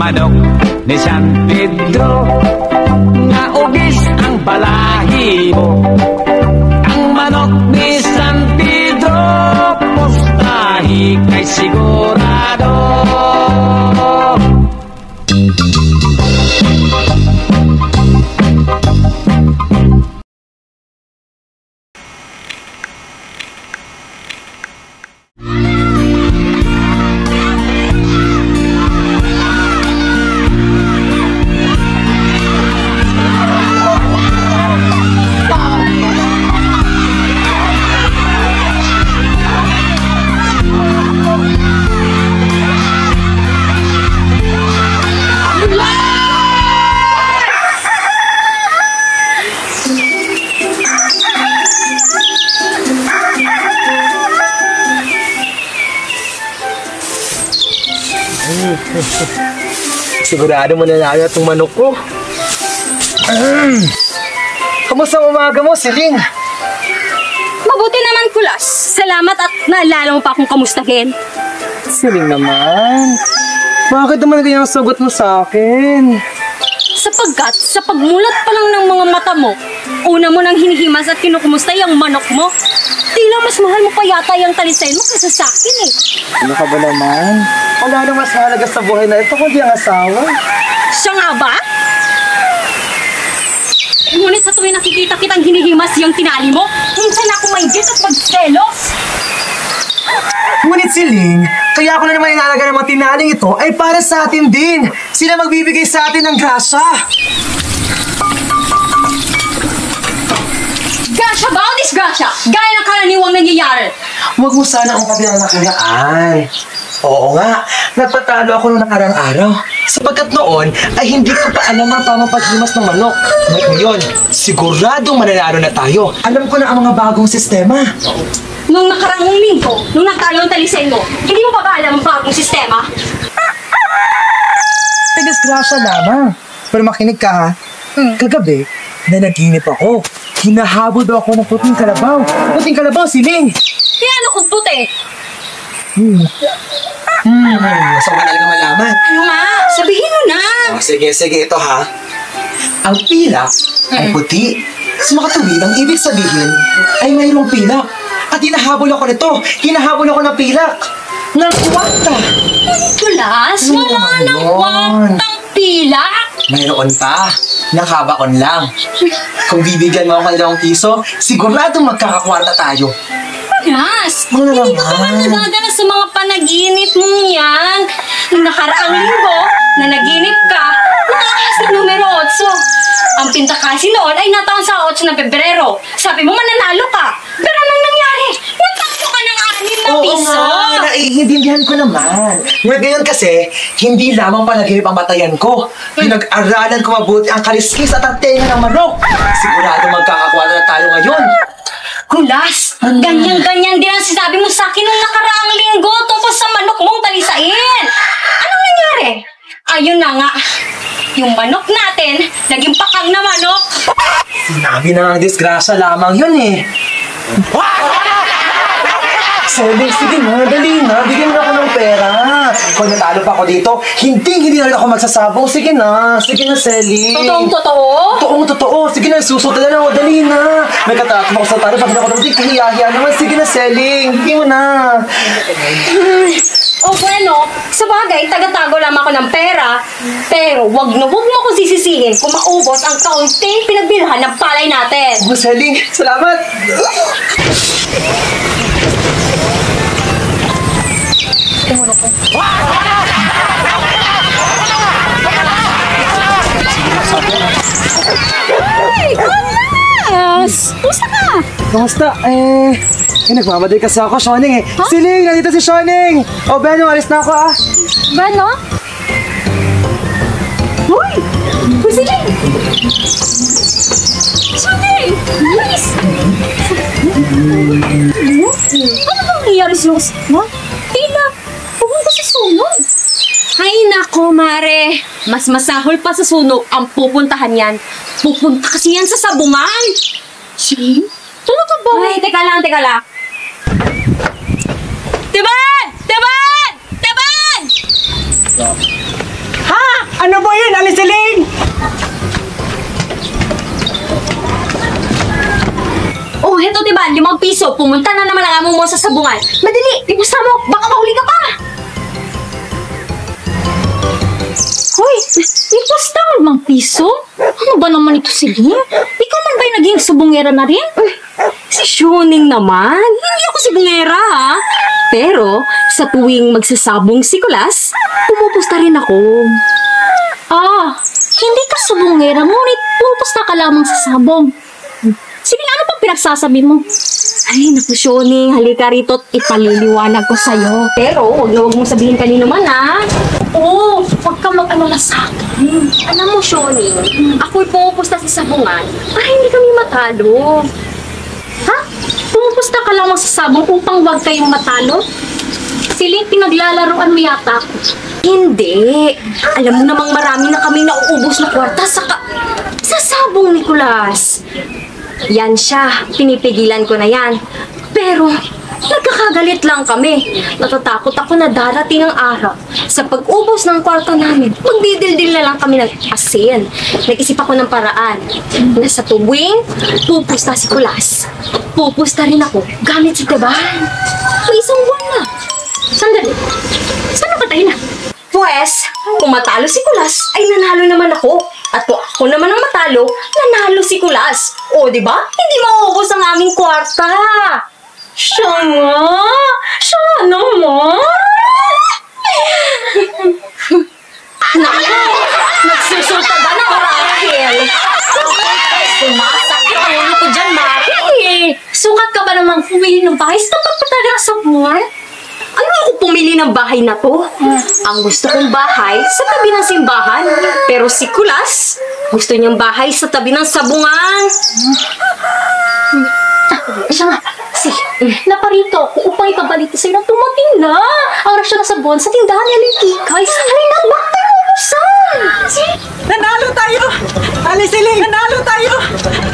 manok ni San Pedro, nga ugis ang balahi mo. Ang manok ni San Pedro, postahi kay sigurado. Sigurado mo na lalo itong manok ko. Kamusta ang umaga mo, Celine? Mabuti naman, Kulas. Salamat at naalala mo pa akong kamustahin. Celine naman. Bakit naman ganyan ang sagot mo sa akin? Sapagkat sa pagmulat pa lang ng mga mata mo, una mo nang hinihimas at kinukumusta yung manok mo. Tila mas mahal mo pa yata yung talisay mo kaysa sa akin eh. Ano ka ba naman? Wala nang mas mahalaga sa buhay na ito kundi ang asawa. Siya nga ba? Ngunit sa tuwing nakikita kitang hinihimas yung tinali mo, minsan ako maigit at magselos. Ngunit Celine, kaya ako na naman inalaga ng mga tinaling ito ay para sa atin din. Sila magbibigay sa atin ng grasya. Grasya ba o disgrasya? Gaya ng karaniwang nangyayari. Huwag mo sana akong kabilang nakaraan. Oo nga, nagpatalo ako noong nakarang araw. Sapagkat noon ay hindi ko pa alam ang tamang paghimas ng manok. Ngayon, siguradong mananalo na tayo. Alam ko na ang mga bagong sistema. Nung nakarang linggo, nung natalo ang talisay mo, hindi mo pa ba alam ang bagong sistema? Ay, disgrasya lamang. Pero makinig ka ha. Kagabi, nanaginip ako. Hinahabol daw ako ng puting kalabaw. Puting kalabaw, Celine! Kaya ano kung puti? So ba talaga malaman? Ano nga? Sabihin mo na! Oh, sige, ito ha. Ang pilak ay puti. Sa makatuwid, ang ibig sabihin ay mayroong pilak. At hinahabol ako nito. Hinahabol ako ng pilak. Ng kwarta. Kulas, wala nang kwartang pila. Mayroon pa. Nakabakon lang. Kung bibigyan mo ako ng 2 piso, siguradong magkakakwarta tayo. Kulas, Ano hindi ka naman? ba nagagana sa mga panaginip mong yan? Nung nakaraang linggo, nanaginip ka, nakahas ng numero 8. Ang pinta kasi noon ay nataon sa 8 ng Pebrero. Sabi mo mananalo ka. Pero anong nangyari? Natakbo ka ng 6 na piso. Oo nga, naiintindihan ko naman. Ngayon kasi, hindi lamang panaginip ang batayan ko. Pinag-aralan ko mabuti ang kaliskis at ang tenga ng manok. Sigurado magkakakwarta na tayo ngayon. Kulas, ganyan-ganyan din ang sinabi mo sa akin nung nakaraang linggo tungkol sa manok mong talisain. Anong nangyari? Ayun na nga. Yung manok natin, naging pakang na manok. Sinabi na nga disgrasya lamang yun eh. Sige na, dali na. Bigyan mo ako ng pera. Kung natalo pa ako dito, hindi na rin ako magsasabong. Sige na, Selly. Totoong-totoo. Sige na, susunod na ako. Dali na. May katakot ako sa talo. Pag ako naman, kahiyahiya naman. Sige na, Selly. Hindi mo na. O bueno, sa bagay, taga-tago lamang ako ng pera. Pero wag mo ko sisisihin kung maubos ang kaunting pinagbilhan ng palay natin. Oh, Selly, salamat. Hey, Kulas! Kumusta ka? Kamusta? Nagmamadali kasi ako, Shoning eh. Huh? Siling, nandito si Shoning! O, Beno, alis na ako ah. Bano? Uy! Uy, Siling! Siling! Bilis! Ano bang nangyari sa mo? Tila, pumunta sa sunog. Ay nako, Mare. Mas masahol pa sa sunog ang pupuntahan yan. Pupunta kasi yan sa sabungan. Siling? Talaga ba? Ay, teka lang. Tiban! Ha? piso, pumunta na naman ang amo mo sa sabungan. Madali, ipusta mo, baka mahuli ka pa. Hoy, ipusta mo 5 piso? Ano ba naman ito, Celine? Ikaw man ba'y naging subungera na rin? Si Shuning naman, hindi ako subungera ha. Pero sa tuwing magsasabong si Kulas, pumupusta rin ako. Hindi ka subungera, ngunit pumupusta ka lamang sa sabong. Sige, ano pang pinagsasabi mo? Ay, naku, Shuning, halika rito at ipaliliwanag ko sa'yo. Pero, huwag mong sabihin kanino man, ha? Oo, huwag ka mag-alala sa akin. Alam mo, Shuning, ako'y pumupusta sa sabungan para hindi kami matalo. Ha? Pumupusta ka lamang sa sabong upang huwag kayong matalo? Siling, pinaglalaroan mo yata ako. Hindi. Alam mo namang marami na kami nauubos na kwarta sa sabong, Nicolas. Yan siya, pinipigilan ko na yan. Pero, nagkakagalit lang kami. Natatakot ako na darating ang araw. Sa pag-ubos ng kwarto namin, magdidildil na lang kami ng asin. Nag-isip ako ng paraan. Na sa tuwing, pupusta si Kulas. Pupusta rin ako gamit si Teban. May isang buwan na. Sandali. Saan nakatay na? Pwes, kung matalo si Kulas, ay nanalo naman ako. At kung ako naman ang matalo, nanalo si Kulas. O, di ba? Hindi mauubos ang aming kwarta. Siya nga! Siya nga naman! Naku! Nagsusulta ba na Rachel? Sumasakit ang ulo ko dyan, Mari. Sukat ka ba namang pumili ng bahay? Tapat pa talaga sa buwan? Ano ako pumili ng bahay na to? Ang gusto kong bahay sa tabi ng simbahan. Pero si Kulas, gusto niyang bahay sa tabi ng sabungan. Siya nga, naparito ako upang ipabalito sa'yo na tumating na ang rasyon na sabon sa tindahan niya ng Kikay. Halina, bakit tayo ubusan? Nanalo tayo! Alisiling! Nanalo tayo!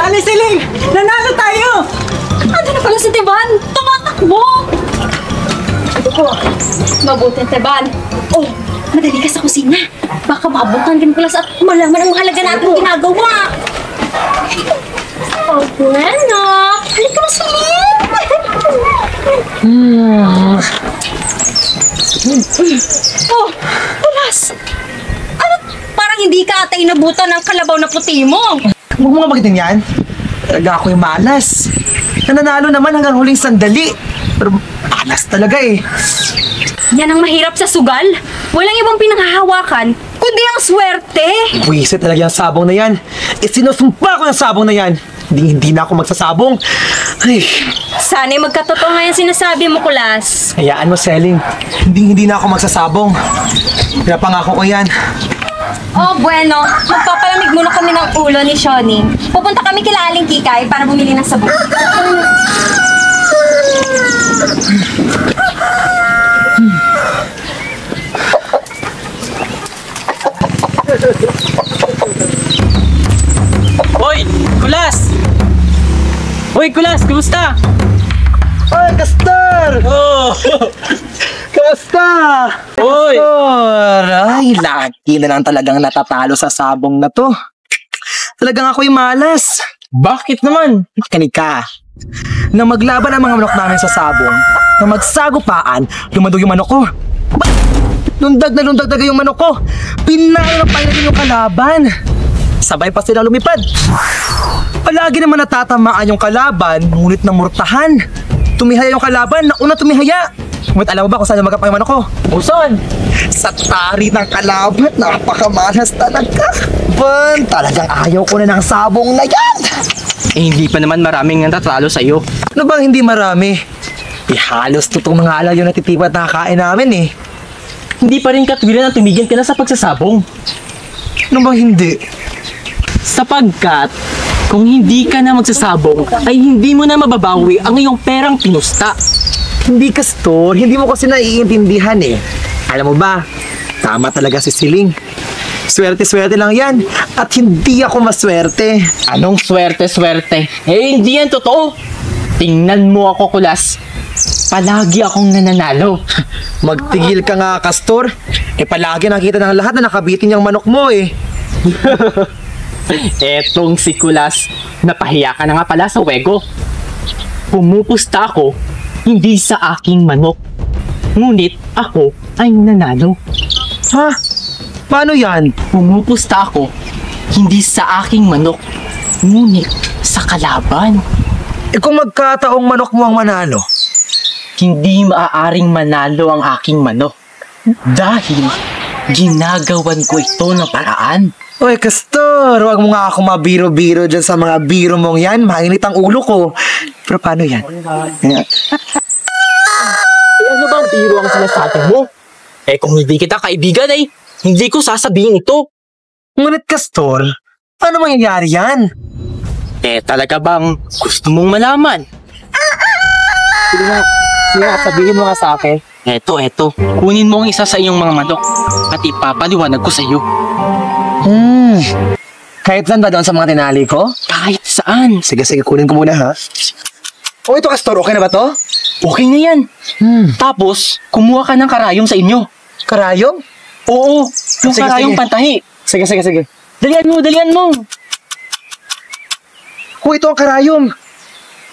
Alisiling! Nanalo tayo! Ano na pala si Teban? Tumatakbo! Mabuti, Teban. Oh, madali ka sa kusina. Baka maabutan rin Kulas at malaman ang halaga natin ginagawa. Oh, bueno. Halika na sa Oh, Kulas! Ano? Parang hindi ka ata inabutan ng kalabaw na puti mo. Huwag mo nga magitin yan. Talaga ako'y malas. Nananalo naman hanggang huling sandali. Pero malas talaga eh. Yan ang mahirap sa sugal. Walang ibang pinanghahawakan, kundi ang swerte. Buwisit talaga yung sabong na yan. Sinusumpa ko yung sabong na yan. Hindi na ako magsasabong. Ay. Sana'y magkatotoo nga yung sinasabi mo, Kulas. Hayaan mo, Selling. Hindi na ako magsasabong. Pinapangako ko yan. Oh, bueno. Magpapalamig muna kami ng ulo ni Shoni. Pupunta kami kila Aling Kikay para bumili ng sabon. Hoy! Kulas! Hoy, Kulas! Kumusta? Ay, Castor! Oh! Kamusta? Hoy! Castor! Ay, lagi na lang talagang natatalo sa sabong na to. Talagang ako'y malas. Bakit naman? Kanig ka. Na maglaban ang mga manok namin sa sabong, na magsagupaan, lumandog yung manok ko. Lundag na yung manok ko. Pinain yung kalaban. Sabay pa sila lumipad. Palagi naman natatamaan yung kalaban, ngunit namurtahan. Tumihaya yung kalaban, nauna tumihaya. Ngunit alam mo ba kung saan magkapang yung manok ko? Uson! Sa tari ng kalaban, napakamalas talaga. Ban, talagang ayaw ko na ng sabong na yan. Eh, hindi pa naman maraming natatalo sa'yo. Ano bang hindi marami? Halos tutong mga alaw yung natitipa at nakakain namin eh. Hindi pa rin katwiran na tumigil ka na sa pagsasabong. Ano bang hindi? Sapagkat, kung hindi ka na magsasabong, ay hindi mo na mababawi ang iyong perang pinusta. Hindi, Castor. Hindi mo kasi naiintindihan eh. Alam mo ba, tama talaga si Siling. Swerte-swerte lang yan. At hindi ako maswerte. Anong swerte-swerte? Eh, hindi yan totoo. Tingnan mo ako, Kulas. Palagi akong nananalo. Magtigil ka nga, Castor. Eh, palagi nakita ng lahat na nakabitin yung manok mo eh. Etong si Kulas, napahiya ka na nga pala sa wego. Pumupusta ako, hindi sa aking manok. Ngunit ako ay nanalo. Ha? Paano yan? Pumupusta ako, hindi sa aking manok. Ngunit sa kalaban. Kung magkataong manok mo ang manalo, Hindi maaaring manalo ang aking manok. Dahil ginagawan ko ito ng paraan. Oy, Castor, huwag mo nga ako mabiro-biro dyan sa mga biro mong yan. Mainit ang ulo ko. Pero paano yan? Ano bang biro ang sinasabi mo? Kung hindi kita kaibigan hindi ko sasabihin ito. Ngunit, Castor, paano mangyayari yan? Talaga bang gusto mong malaman? Sige nga, sabihin mo nga sa akin. Eto. Kunin mo ang isa sa iyong mga manok at ipapaliwanag ko sa iyo. Kahit saan ba doon sa mga tinali ko? Kahit saan. Sige, kunin ko muna ha. Oh, ito, Castor, okay na ba to? Okay na yan. Tapos, kumuha ka ng karayom sa inyo. Karayom? Oo, yung Sige, karayom sige. pantahi. Sige. Dalian mo. Oh, ito ang karayom.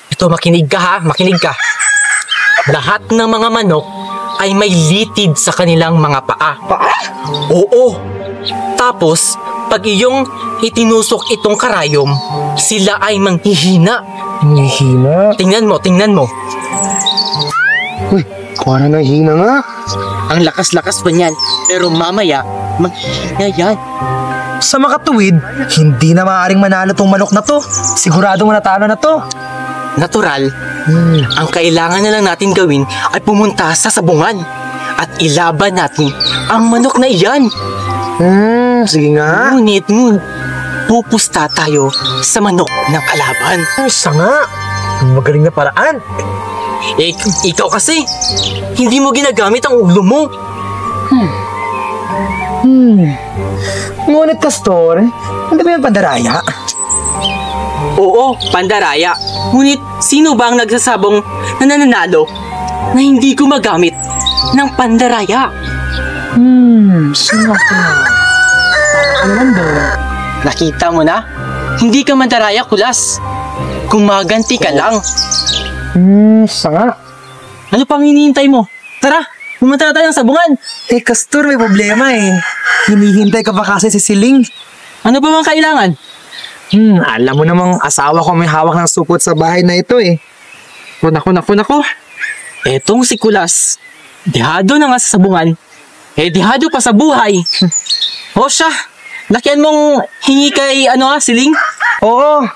Ito, makinig ka. Lahat ng mga manok ay may litid sa kanilang mga paa. Paa? Oo. Tapos, pag iyong itinusok itong karayom, sila ay manghihina. Hihina? Tingnan mo. Uy, kuha na ng hina nga. Ang lakas-lakas pa niyan, pero mamaya, manghihina yan. Sa makatuwid, hindi na maaaring manalo tong manok na to. Siguradong manatalo na to. Natural, ang kailangan na lang natin gawin ay pumunta sa sabungan at ilaban natin ang manok na iyan. Sige nga. Ngunit, pupusta tayo sa manok ng kalaban. Isa nga. Magaling na paraan. Ikaw kasi, hindi mo ginagamit ang ulo mo. Ngunit, Castor, hindi ba yung pandaraya? Oo, pandaraya. Ngunit, sino ba ang nagsasabong na nananalo na hindi gumagamit ng pandaraya? Sino ka? Ano man doon? Nakita mo na? Hindi ka mandaraya, Kulas. Gumaganti ka lang. Isa nga. Ano pang hinihintay mo? Tara, pumunta na tayo ng sabungan. Castor, may problema Hinihintay ka pa kasi si Siling. Ano ba bang kailangan? Alam mo namang asawa ko may hawak ng supot sa bahay na ito Nako. Etong si Kulas, dihado na nga sa sabungan, dihado pa sa buhay. O siya, lakihan mong hingi kay Siling? Oo.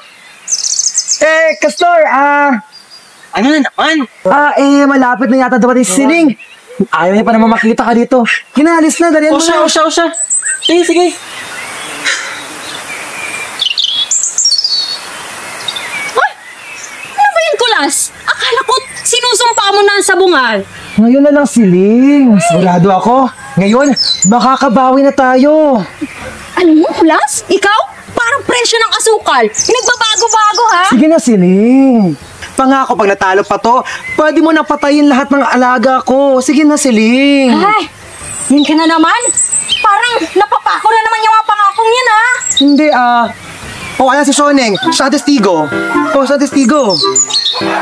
Castor, Ano na naman? malapit na yata dumating si Siling. Ayaw niya pa naman makita ka dito. Hinalis na, dalian O mo na. siya. Sige. Ano ba yun, Kulas? Akala ko sinusumpa mo na ang sabungan. Ngayon na lang, Siling. Sigurado ako. Ngayon, makakabawi na tayo. Alam mo, Kulas? Ikaw? Parang presyo ng asukal. Nagbabago-bago, ha? Sige na, Siling. Pangako, pag natalo pa to, pwede mo na patayin lahat ng alaga ko. Sige na, Siling. Ay, yun ka na naman. Parang napapako na naman yung mga pangakong yan, ha? Hindi, ayan si Shoneng. Siya ang testigo. Siya ang testigo.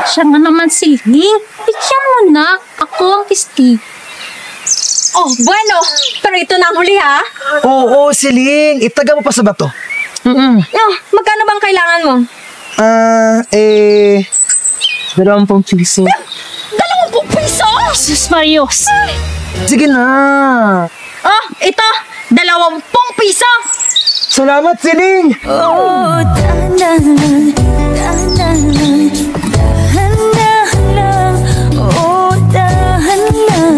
Siya na naman si Ling. Bigyan mo na. Ako ang testigo. Oh, bueno. Pero ito na ang huli, ha? Oo, Siling. Itaga mo pa sa bato. Oh, magkano bang kailangan mo? 20 piso. 20 piso? Sus Marios. Sige na. Oh, ito. 20 piso. Salamat, Siling. Oh, dahan-dahan, dahan-dahan, dahan-dahan lang. Oh, dahan-dahan,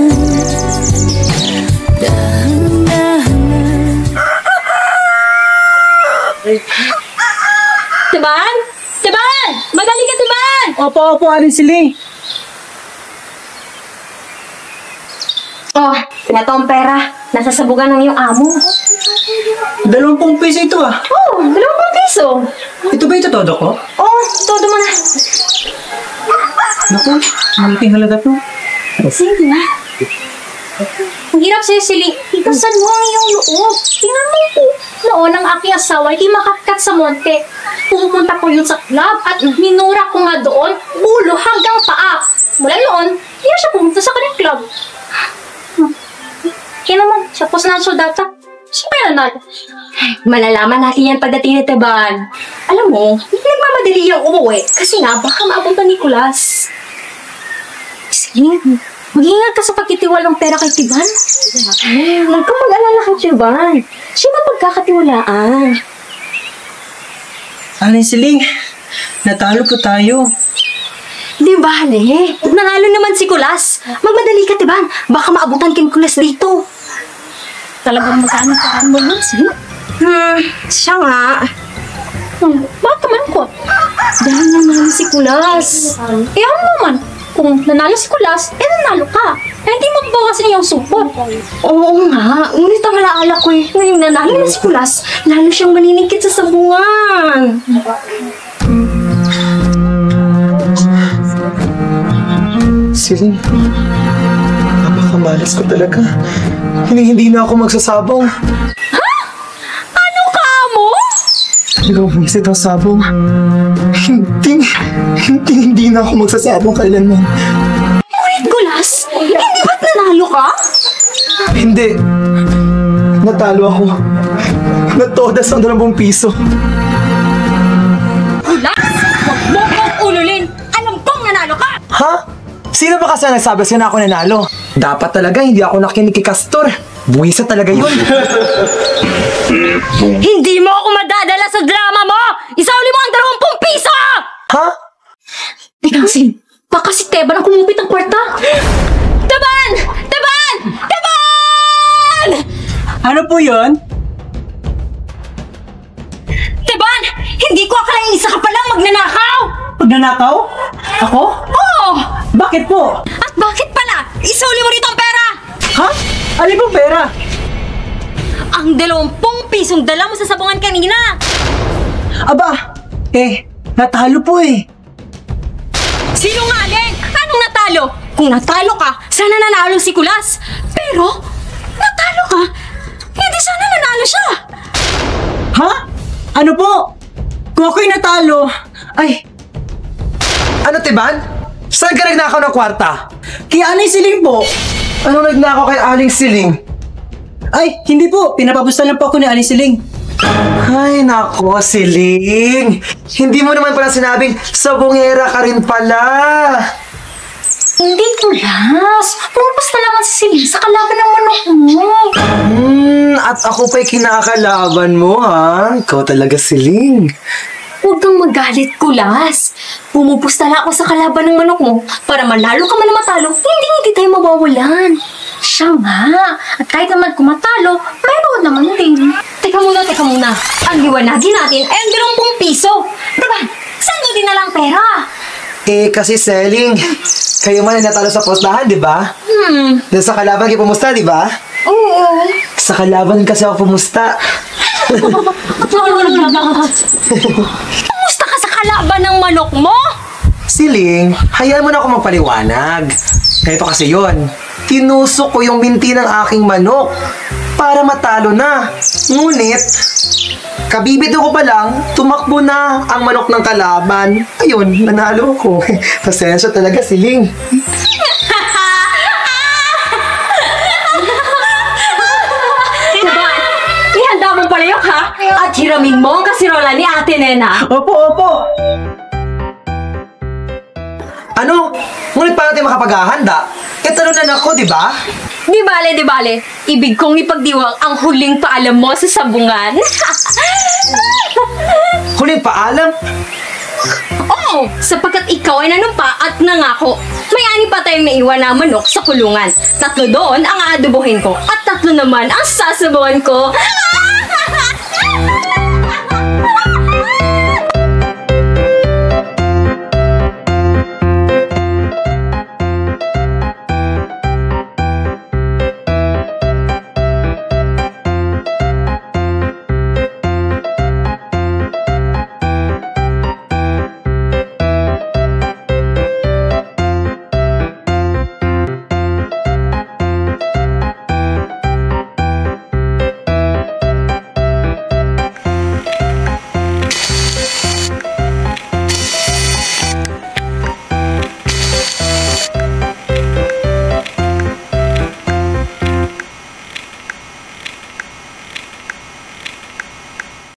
dahan-dahan lang. Tiban? Tiban! Madali ka, Tiban! Opo, Aling Siling. Oh, ito ang pera. Nasa sabugan ng iyong amo. 20 piso ito Oh, 20 piso. Ito ba yung todo ko? Oh, todo mo na. Naku, malaking halaga to. Sige na. Ang hirap sa'yo, Siling. Ikasan mo ang iyong loob. Tingnan mo po. Noon ang aking asawa, di makatkat sa monte. Pumunta ko yun sa club at minura ko nga doon, ulo hanggang paa. Mula noon, hindi na siya pumunta sa kanyang club. Kaya naman, siya po na soldata. Siya pa yan natin. Malalaman natin yan pagdating ni Teban. Alam mo, hindi nagmamadali yung umuwi kasi nga baka maabutan ni Nicolas. Sige, mag-ingat ka sa pagkitiwalang pera kay Teban. Huwag kang mag-alala kay Teban. Siya na pagkakatiwalaan. Aling Siling, natalo po tayo. Di bale, nanalo naman si Kulas. Magmadali ka, Teban. Baka maabutan kay Kulas dito. Talagang magkano mo nun, sige? Siya nga. Bakit naman ko? Dahil nanalo si Kulas. Ano naman? Kung nanalo si Kulas, nanalo ka. Hindi magbawasan yung support. Oo nga. Ngunit ang alaala ko ngayong nanalo na si Kulas, lalo siyang maninigit sa sabungan. Siling, napakamalas ko talaga. Hindi na ako magsasabong. Ha? Ano ka mo? Ikaw bumisit ang sabong. Hindi na ako magsasabong kailanman. Ngunit Kulas, hindi ba't nanalo ka? Hindi. Natalo ako. Natodas ang 20 piso. Kulas, huwag mo kong ululin. Alam kong nanalo ka. Ha? Sino ba kasi nagsabi sa'yo na ako nanalo? Dapat talaga hindi ako nakinig kay Castor. Buwisa talaga yun. Hindi mo ako madadala sa drama mo! Isauli mo ang 20 piso! Ha? Teka, Sin. Baka si Teban ang kumupit ng kwarta. Teban! Teban! Teban! Ano po yun? Teban! Hindi ko akalain isa ka palang magnanakaw! Pagnanakaw? Ako? Oo! Bakit po? At bakit pala? Isauli mo rito ang pera! Ha? Alin pong pera? Ang 20 pisong dala mo sa sabungan kanina! Aba! Natalo po eh. Sinungaling! Anong natalo? Kung natalo ka, sana nanalo si Kulas. Pero, natalo ka, hindi sana nanalo siya. Ha? Ano po? Kung ako'y natalo, Ano, Teban? Saan ka nagnakaw ng kwarta? kay Aling Siling po. Anong nagnakaw kay Aling Siling? Ay, hindi po. Pinapabusta lang po ako ni Aling Siling. Ay, nako, Siling. Hindi mo naman pala sinabing sabongera ka rin pala. Hindi, Kulas. Pumupusta naman si Siling sa kalaban ng manok mo. At ako pa'y kinakalaban mo, ha? Ikaw talaga, Siling. Huwag kang magalit, Kulas. Pumupusta lang ako sa kalaban ng manok mo para manalo ka man na matalo, hindi tayo mawawalan. Siya nga. At kahit naman kung matalo, mayroon naman din. Teka muna. Ang liwanagin natin ay ang 20 piso. Diba? Saan mo din nalang pera? Kasi Siling, kayo man ay natalo sa postahan, di ba? Dahil sa kalaban kayo pumusta, di ba? Oo. Sa kalaban kasi ako pumusta. Kumusta ka sa kalaban ng manok mo? Siling, hayaan mo na ako magpaliwanag. Ito kasi yon. Tinusok ko yung binti ng aking manok para matalo na. Ngunit, kabibito ko pa lang, tumakbo na ang manok ng kalaban. Ayun, nanalo ko. Pasensya talaga, Siling. Teban, ihanda mo pala yun, ha? At hiramin mo ang kasirola ni Ate Nena. Opo. Ano? Ngunit paano tayo makapaghahanda? Talunan ako, di ba? Di bale. Ibig kong ipagdiwang ang huling paalam mo sa sabungan. Huling paalam? Oo, sapagkat ikaw ay nanumpa at nangako. May 6 pa tayong naiwan na manok sa kulungan. 3 doon ang aadobohin ko at 3 naman ang sasabawan ko.